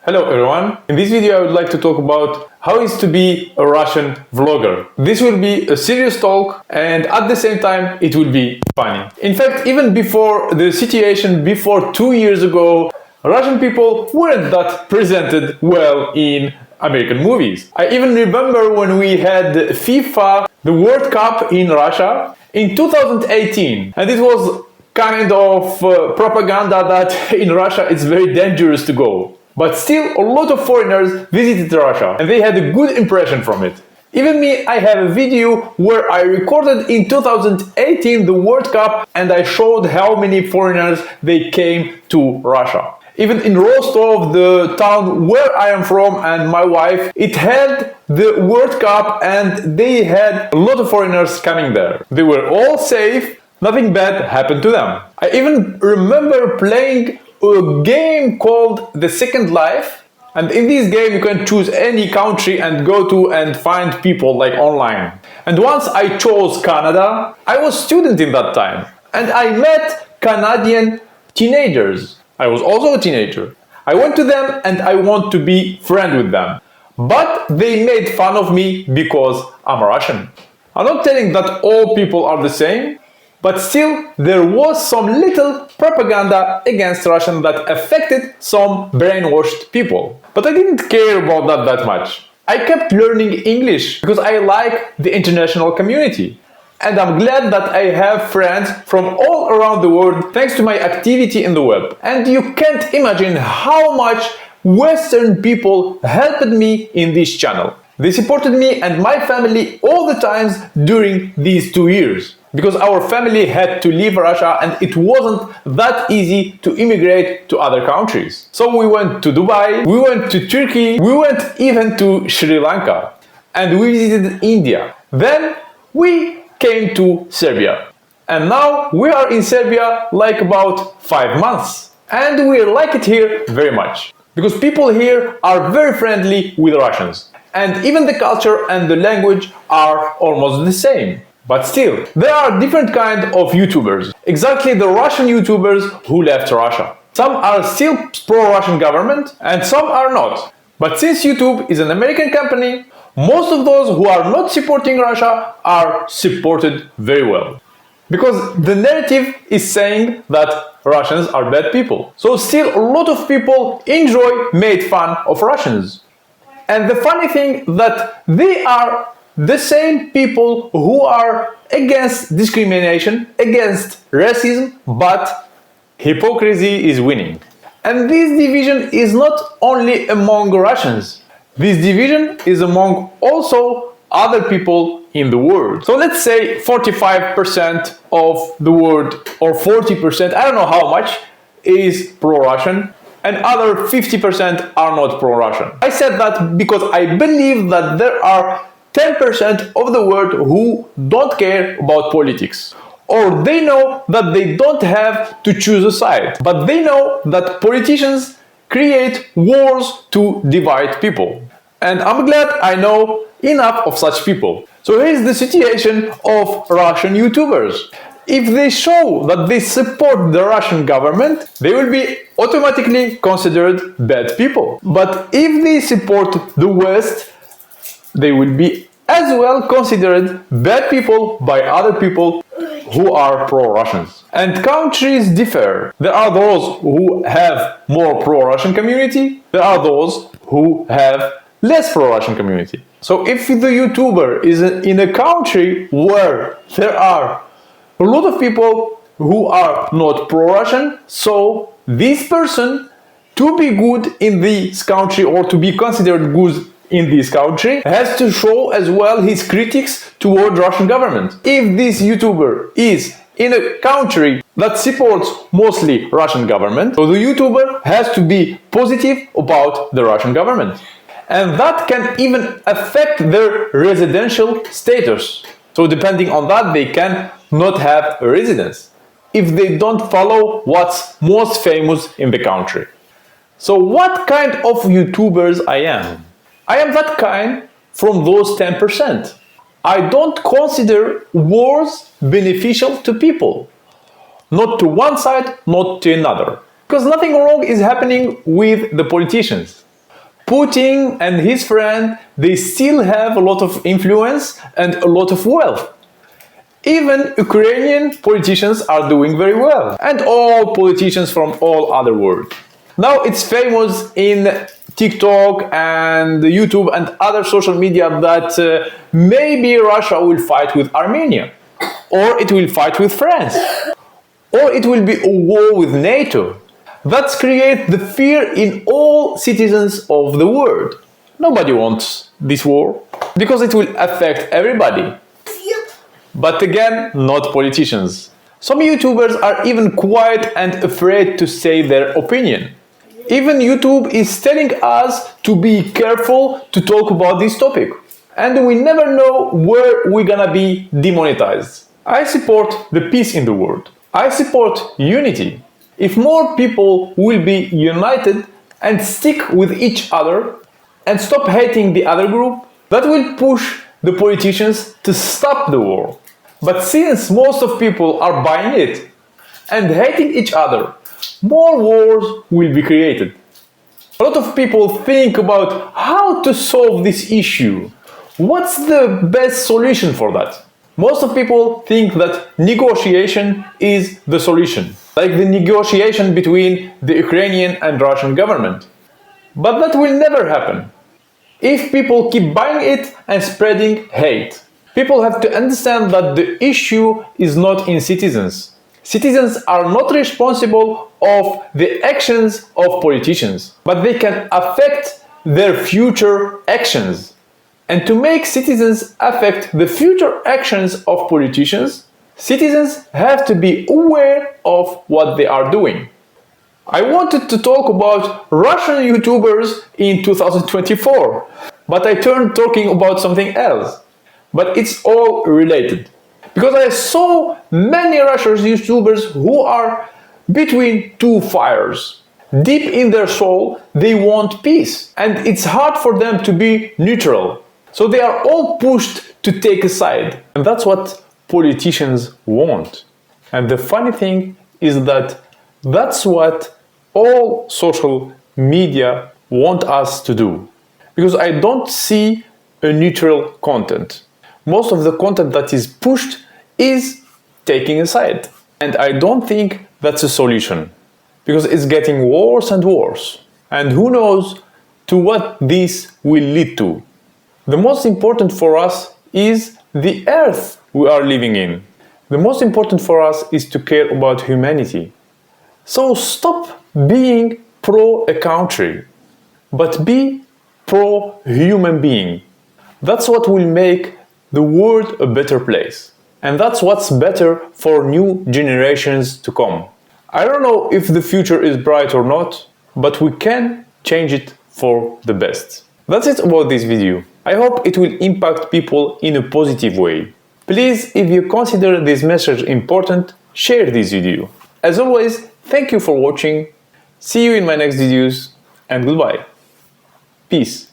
Hello everyone, in this video I would like to talk about how it is to be a Russian vlogger. This will be a serious talk and at the same time it will be funny. In fact, even before the situation, before 2 years ago, Russian people weren't that presented well in American movies. I even remember when we had FIFA, the World Cup in Russia in 2018, and it was kind of propaganda that in Russia it's very dangerous to go. But still, a lot of foreigners visited Russia and they had a good impression from it. Even me, I have a video where I recorded in 2018 the World Cup and I showed how many foreigners they came to Russia. Even in Rostov, the town where I am from, and my wife, it had the World Cup and they had a lot of foreigners coming there. They were all safe, nothing bad happened to them. I even remember playing a game called The Second Life, and in this game you can choose any country and go to and find people like online. And once I chose Canada, I was a student in that time and I met Canadian teenagers. I was also a teenager. I went to them and I want to be friends with them, but they made fun of me because I'm Russian. I'm not telling that all people are the same, but still, there was some little propaganda against Russian that affected some brainwashed people. But I didn't care about that much. I kept learning English because I like the international community. And I'm glad that I have friends from all around the world thanks to my activity in the web. And you can't imagine how much Western people helped me in this channel. They supported me and my family all the times during these 2 years. Because our family had to leave Russia and it wasn't that easy to immigrate to other countries. So we went to Dubai, we went to Turkey, we went even to Sri Lanka, and we visited India. Then we came to Serbia. And now we are in Serbia like about 5 months. And we like it here very much. Because people here are very friendly with Russians. And even the culture and the language are almost the same. But still, there are different kinds of YouTubers. Exactly the Russian YouTubers who left Russia. Some are still pro-Russian government and some are not. But since YouTube is an American company, most of those who are not supporting Russia are supported very well. Because the narrative is saying that Russians are bad people. So still a lot of people made fun of Russians. And the funny thing that they are the same people who are against discrimination, against racism, but hypocrisy is winning. And this division is not only among Russians. This division is among also other people in the world. So let's say 45% of the world, or 40%, I don't know how much, is pro-Russian, and other 50% are not pro-Russian. I said that because I believe that there are 10% of the world who don't care about politics. Or they know that they don't have to choose a side. But they know that politicians create wars to divide people. And I'm glad I know enough of such people. So here's the situation of Russian YouTubers. If they show that they support the Russian government, they will be automatically considered bad people. But if they support the West, they will be as well considered bad people by other people who are pro-Russians. And countries differ. There are those who have more pro-Russian community, there are those who have less pro-Russian community. So if the YouTuber is in a country where there are a lot of people who are not pro-Russian, so this person, to be good in this country or to be considered good in this country, has to show as well his critics toward Russian government. If this YouTuber is in a country that supports mostly Russian government, so the YouTuber has to be positive about the Russian government. And that can even affect their residential status. So depending on that, they can not have a residence if they don't follow what's most famous in the country. So what kind of YouTubers I am? I am that kind from those 10%. I don't consider wars beneficial to people. Not to one side, not to another. Because nothing wrong is happening with the politicians. Putin and his friend, they still have a lot of influence and a lot of wealth. Even Ukrainian politicians are doing very well, and all politicians from all other world. Now it's famous in TikTok and YouTube and other social media that maybe Russia will fight with Armenia, or it will fight with France, or it will be a war with NATO. That creates the fear in all citizens of the world. Nobody wants this war, because it will affect everybody. But again, not politicians. Some YouTubers are even quiet and afraid to say their opinion. Even YouTube is telling us to be careful to talk about this topic. And we never know where we're gonna be demonetized. I support the peace in the world. I support unity. If more people will be united and stick with each other and stop hating the other group, that will push the politicians to stop the war. But since most of people are buying it and hating each other, more wars will be created. A lot of people think about how to solve this issue. What's the best solution for that? Most of people think that negotiation is the solution, like the negotiation between the Ukrainian and Russian government. But that will never happen if people keep buying it and spreading hate. People have to understand that the issue is not in citizens. Citizens are not responsible of the actions of politicians, but they can affect their future actions. And to make citizens affect the future actions of politicians, citizens have to be aware of what they are doing. I wanted to talk about Russian YouTubers in 2024, but I turned talking about something else. But it's all related. Because I saw many Russian YouTubers who are between two fires. Deep in their soul, they want peace. And it's hard for them to be neutral. So they are all pushed to take a side. And that's what politicians want. And the funny thing is that that's what all social media want us to do. Because I don't see a neutral content. Most of the content that is pushed is taking a side. And I don't think that's a solution. Because it's getting worse and worse. And who knows to what this will lead to. The most important for us is the earth we are living in. The most important for us is to care about humanity. So stop being pro a country, but be pro human being. That's what will make the world a better place. And that's what's better for new generations to come. I don't know if the future is bright or not, but we can change it for the best. That's it about this video. I hope it will impact people in a positive way. Please, if you consider this message important, share this video. As always, thank you for watching. See you in my next videos and goodbye. Peace.